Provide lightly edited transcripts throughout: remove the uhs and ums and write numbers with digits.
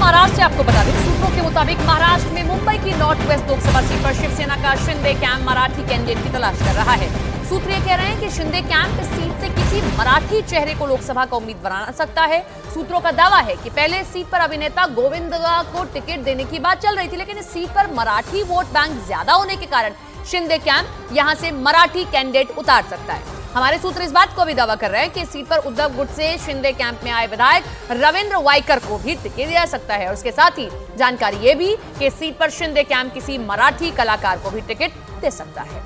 महाराष्ट्र से आपको बता दें, सूत्रों के मुताबिक महाराष्ट्र में मुंबई की नॉर्थ वेस्ट लोकसभा सीट पर शिवसेना का शिंदे कैंप मराठी कैंडिडेट की तलाश कर रहा है। सूत्र ये कह रहे हैं कि शिंदे कैंप इस सीट से किसी मराठी चेहरे को लोकसभा का उम्मीदवार बना सकता है। सूत्रों का दावा है कि पहले इस सीट पर अभिनेता गोविंदा को टिकट देने की बात चल रही थी, लेकिन इस सीट पर मराठी वोट बैंक ज्यादा होने के कारण शिंदे कैंप यहां से मराठी कैंडिडेट उतार सकता है। हमारे सूत्र इस बात को भी दावा कर रहे हैं कि इस सीट पर उद्धव गुट से शिंदे कैंप में आए विधायक रविंद्र वाइकर को भी टिकट दिया सकता है। और इसके साथ ही जानकारी यह भी कि इस सीट पर शिंदे कैंप किसी मराठी कलाकार को भी टिकट दे सकता है।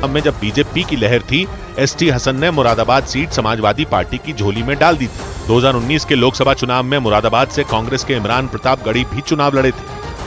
में जब बीजेपी की लहर थी, एसटी हसन ने मुरादाबाद सीट समाजवादी पार्टी की झोली में डाल दी थी। 2019 के लोकसभा चुनाव में मुरादाबाद से कांग्रेस के इमरान प्रतापगढ़ी भी चुनाव लड़े थे,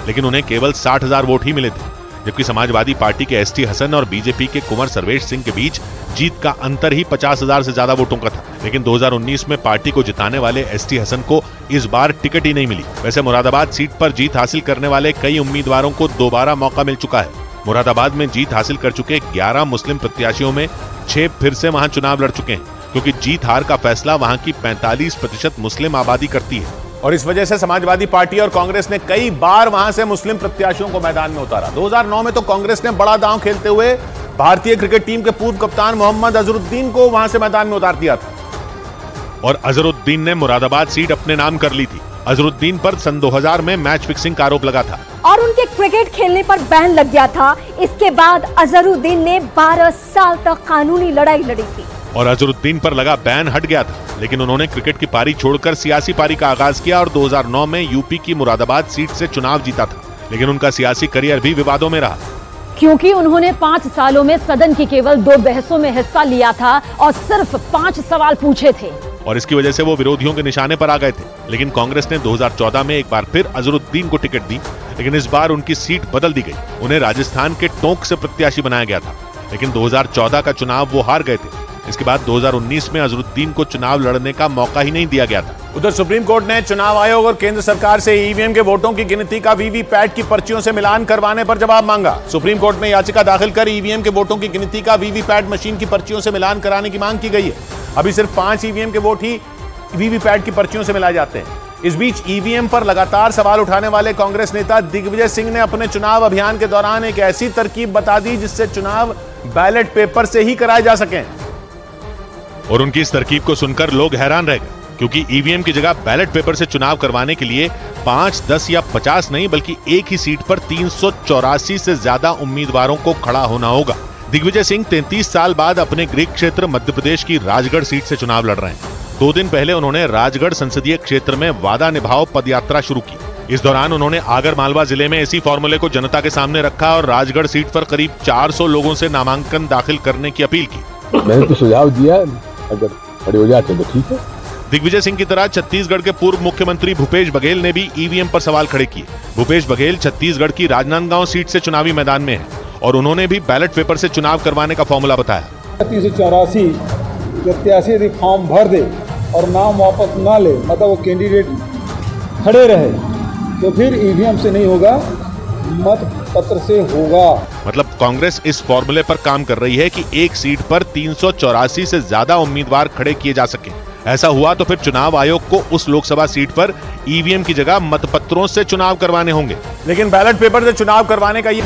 लेकिन उन्हें केवल 60,000 वोट ही मिले थे, जबकि समाजवादी पार्टी के एसटी हसन और बीजेपी के कुंवर सर्वेश सिंह के बीच जीत का अंतर ही 50,000 से ज्यादा वोटों का था। लेकिन 2019 में पार्टी को जिताने वाले एसटी हसन को इस बार टिकट ही नहीं मिली। वैसे मुरादाबाद सीट पर जीत हासिल करने वाले कई उम्मीदवारों को दोबारा मौका मिल चुका है। मुरादाबाद में जीत हासिल कर चुके 11 मुस्लिम प्रत्याशियों में 6 फिर से वहां चुनाव लड़ चुके हैं, क्योंकि जीत हार का फैसला वहां की 45% मुस्लिम आबादी करती है। और इस वजह से समाजवादी पार्टी और कांग्रेस ने कई बार वहां से मुस्लिम प्रत्याशियों को मैदान में उतारा। 2009 में तो कांग्रेस ने बड़ा दांव खेलते हुए भारतीय क्रिकेट टीम के पूर्व कप्तान मोहम्मद अजहरुद्दीन को वहां से मैदान में उतार दिया था। और अजहरुद्दीन ने मुरादाबाद सीट अपने नाम कर ली थी। अजहरुद्दीन पर सन 2000 में मैच फिक्सिंग का आरोप लगा था और उनके क्रिकेट खेलने पर बैन लग गया था। इसके बाद अजहरुद्दीन ने 12 साल तक कानूनी लड़ाई लड़ी थी और अजहरुद्दीन पर लगा बैन हट गया था, लेकिन उन्होंने क्रिकेट की पारी छोड़कर सियासी पारी का आगाज किया और 2009 में यूपी की मुरादाबाद सीट से चुनाव जीता था। लेकिन उनका सियासी करियर भी विवादों में रहा, क्योंकि उन्होंने 5 सालों में सदन की केवल 2 बहसों में हिस्सा लिया था और सिर्फ 5 सवाल पूछे थे, और इसकी वजह से वो विरोधियों के निशाने पर आ गए थे। लेकिन कांग्रेस ने 2014 में एक बार फिर अजहरुद्दीन को टिकट दी, लेकिन इस बार उनकी सीट बदल दी गई। उन्हें राजस्थान के टोंक से प्रत्याशी बनाया गया था, लेकिन 2014 का चुनाव वो हार गए थे। इसके बाद 2019 में अजहरुद्दीन को चुनाव लड़ने का मौका ही नहीं दिया गया था। उधर सुप्रीम कोर्ट ने चुनाव आयोग और केंद्र सरकार से ईवीएम के वोटों की गिनती का वीवीपैट की पर्चियों से मिलान करवाने पर जवाब मांगा। सुप्रीम कोर्ट में याचिका दाखिल कर ईवीएम के वोटों की गिनती का वीवीपैट मशीन की पर्चियों से मिलान कराने की मांग की गई है। अभी सिर्फ 5 ईवीएम के वोट ही वीवीपैट की पर्चियों से मिलाए जाते हैं। इस बीच ईवीएम पर लगातार सवाल उठाने वाले कांग्रेस नेता दिग्विजय सिंह ने अपने चुनाव अभियान के दौरान एक ऐसी तरकीब बता दी जिससे चुनाव बैलेट पेपर से ही कराए जा सकें। और उनकी इस तरकीब को सुनकर लोग हैरान रह गए, क्योंकि ईवीएम की जगह बैलेट पेपर से चुनाव करवाने के लिए 5, 10 या 50 नहीं, बल्कि एक ही सीट पर 384 से ज्यादा उम्मीदवारों को खड़ा होना होगा। दिग्विजय सिंह 33 साल बाद अपने गृह क्षेत्र मध्य प्रदेश की राजगढ़ सीट से चुनाव लड़ रहे हैं। 2 दिन पहले उन्होंने राजगढ़ संसदीय क्षेत्र में वादा निभाओ पदयात्रा शुरू की। इस दौरान उन्होंने आगर मालवा जिले में इसी फॉर्मूले को जनता के सामने रखा और राजगढ़ सीट पर करीब 400 लोगों से नामांकन दाखिल करने की अपील की। मैंने तो सुझाव दिया, अगर खड़े हो जाते तो ठीक है। दिग्विजय सिंह की तरह छत्तीसगढ़ के पूर्व मुख्यमंत्री भूपेश बघेल ने भी ईवीएम पर सवाल खड़े किए। भूपेश बघेल छत्तीसगढ़ की राजनांदगांव सीट से चुनावी मैदान में हैं और उन्होंने भी बैलेट पेपर से चुनाव करवाने का फॉर्मूला बताया। 384 प्रत्याशी यदि फॉर्म भर दे और नाम वापस ना ले, मतलब वो कैंडिडेट खड़े रहे, तो फिर ईवीएम से नहीं होगा, मत पत्र से होगा। मतलब कांग्रेस इस फॉर्मूले पर काम कर रही है कि एक सीट पर 384 से ज्यादा उम्मीदवार खड़े किए जा सके। ऐसा हुआ तो फिर चुनाव आयोग को उस लोकसभा सीट पर ईवीएम की जगह मतपत्रों से चुनाव करवाने होंगे। लेकिन बैलेट पेपर से चुनाव करवाने का ये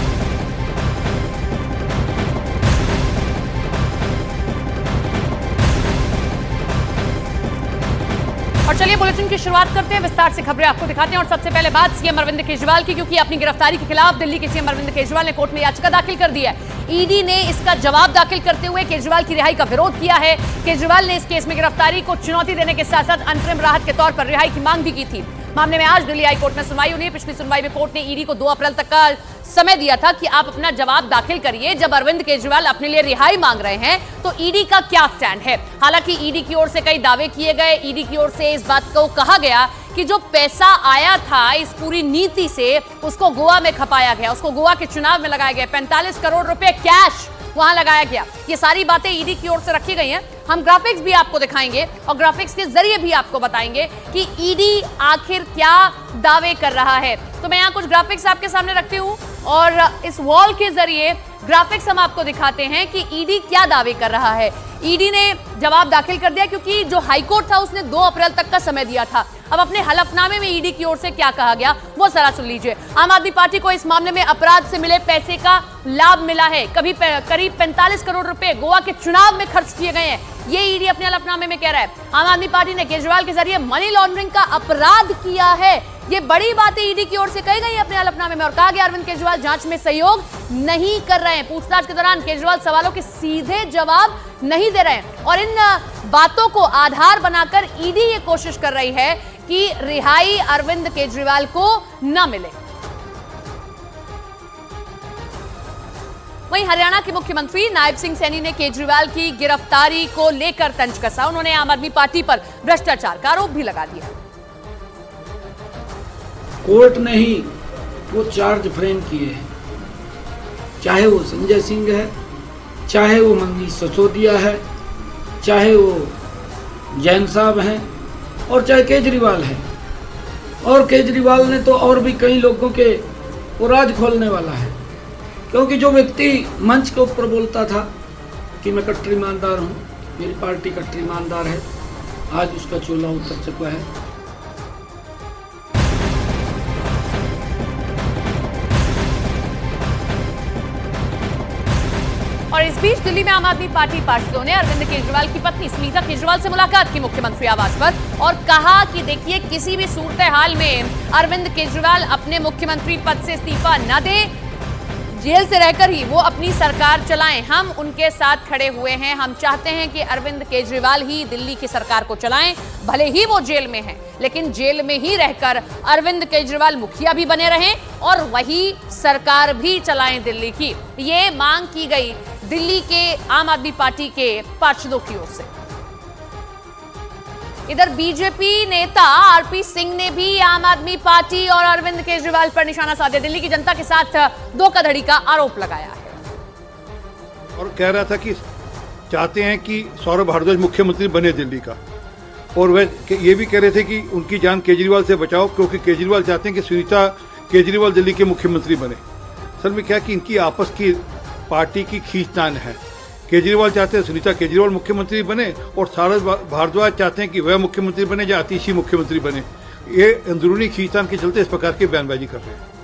और चलिए बुलेटिन की शुरुआत करते हैं। विस्तार से खबरें आपको दिखाते हैं और सबसे पहले बात सीएम अरविंद केजरीवाल की, क्योंकि अपनी गिरफ्तारी के खिलाफ दिल्ली के सीएम अरविंद केजरीवाल ने कोर्ट में याचिका दाखिल कर दी है। ईडी ने इसका जवाब दाखिल करते हुए केजरीवाल की रिहाई का विरोध किया है। केजरीवाल ने इस केस में गिरफ्तारी को चुनौती देने के साथ साथ अंतरिम राहत के तौर पर रिहाई की मांग भी की थी। मामले में आज दिल्ली हाई कोर्ट में सुनवाई हुई। पिछली सुनवाई में कोर्ट ने ईडी को 2 अप्रैल तक का समय दिया था कि आप अपना जवाब दाखिल करिए। जब अरविंद केजरीवाल अपने लिए रिहाई मांग रहे हैं तो ईडी का क्या स्टैंड है। हालांकि ईडी की ओर से कई दावे किए गए। ईडी की ओर से इस बात को कहा गया कि जो पैसा आया था इस पूरी नीति से, उसको गोवा में खपाया गया, उसको गोवा के चुनाव में लगाया गया। 45 करोड़ रुपए कैश वहां लगाया गया। ये सारी बातें ईडी की ओर से रखी गई हैं। हम ग्राफिक्स भी आपको दिखाएंगे और ग्राफिक्स के जरिए भी आपको बताएंगे कि ईडी आखिर क्या दावे कर रहा है। तो मैं यहाँ कुछ ग्राफिक्स आपके सामने रखती हूँ और इस वॉल के जरिए ग्राफिक्स हम आपको दिखाते हैं कि ईडी क्या दावे कर रहा है। ईडी ने जवाब दाखिल कर दिया क्योंकि जो हाईकोर्ट था उसने 2 अप्रैल तक का समय दिया था। अब अपने हलफनामे में ईडी की ओर से क्या कहा गया वो जरा सुन लीजिए। आम आदमी पार्टी को इस मामले में अपराध से मिले पैसे का लाभ मिला है। करीब 45 करोड़ रुपए गोवा के चुनाव में खर्च किए गए हैं। ये ईडी अपने हलफनामे में कह रहा है। आम आदमी पार्टी ने केजरीवाल के जरिए मनी लॉन्ड्रिंग का अपराध किया है। ये बड़ी बातें ईडी की ओर से कही गई अपने हलफनामे में और कहा गया अरविंद केजरीवाल जांच में सहयोग नहीं कर रहे हैं। पूछताछ के दौरान केजरीवाल सवालों के सीधे जवाब नहीं दे रहे हैं और इन बातों को आधार बनाकर ईडी ये कोशिश कर रही है कि रिहाई अरविंद केजरीवाल को न मिले। वहीं हरियाणा के मुख्यमंत्री नायब सिंह सैनी ने केजरीवाल की गिरफ्तारी को लेकर तंज कसा। उन्होंने आम आदमी पार्टी पर भ्रष्टाचार का आरोप भी लगा दिया। कोर्ट ने ही वो चार्ज फ्रेम किए हैं, चाहे वो संजय सिंह है, चाहे वो मनीष सिसोदिया है, चाहे वो जैन साहब हैं और चाहे केजरीवाल है। और केजरीवाल ने तो और भी कई लोगों के वो राज खोलने वाला है, क्योंकि जो व्यक्ति मंच के ऊपर बोलता था कि मैं कट्टर ईमानदार हूँ, मेरी पार्टी कट्टर ईमानदार है, आज उसका चूल्हा उतर चुका है। और इस बीच दिल्ली में आम आदमी पार्टी पार्षदों ने अरविंद केजरीवाल की पत्नी स्मिता केजरीवाल से मुलाकात की मुख्यमंत्री आवास पर और कहा कि देखिए किसी भी सूरत हाल में अरविंद केजरीवाल अपने मुख्यमंत्री पद से इस्तीफा न दें, जेल से रहकर ही वो अपनी सरकार चलाएं। हम उनके साथ खड़े हुए हैं। हम चाहते हैं कि अरविंद केजरीवाल ही दिल्ली की सरकार को चलाएं, भले ही वो जेल में हैं, लेकिन जेल में ही रहकर अरविंद केजरीवाल मुखिया भी बने रहें और वही सरकार भी चलाएं दिल्ली की। ये मांग की गई दिल्ली के आम आदमी पार्टी के पार्षदों की ओर से। इधर बीजेपी नेता आरपी सिंह ने भी आम आदमी पार्टी और अरविंद केजरीवाल पर निशाना साधे दिल्ली की जनता के साथ धोखाधड़ी का आरोप लगाया है और कह रहा था कि चाहते हैं कि सौरभ भारद्वाज मुख्यमंत्री बने दिल्ली का, और वह ये भी कह रहे थे कि उनकी जान केजरीवाल से बचाओ क्योंकि केजरीवाल चाहते हैं कि सुनीता केजरीवाल दिल्ली के मुख्यमंत्री बने। असल में क्या कि इनकी आपस की पार्टी की खींचतान है। केजरीवाल चाहते हैं सुनीता केजरीवाल मुख्यमंत्री बने और सौरभ भारद्वाज चाहते हैं कि वह मुख्यमंत्री बने या आतिशी मुख्यमंत्री बने। ये अंदरूनी खींचतान के चलते इस प्रकार की बयानबाजी कर रहे हैं।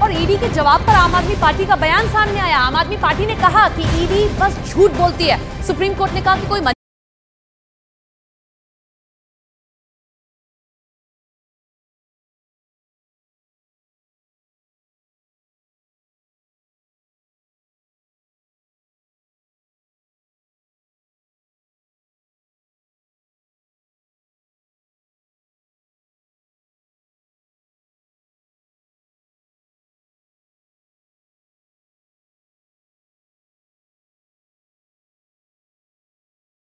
और ईडी के जवाब पर आम आदमी पार्टी का बयान सामने आया। आम आदमी पार्टी ने कहा कि ईडी बस झूठ बोलती है। सुप्रीम कोर्ट ने कहा कि कोई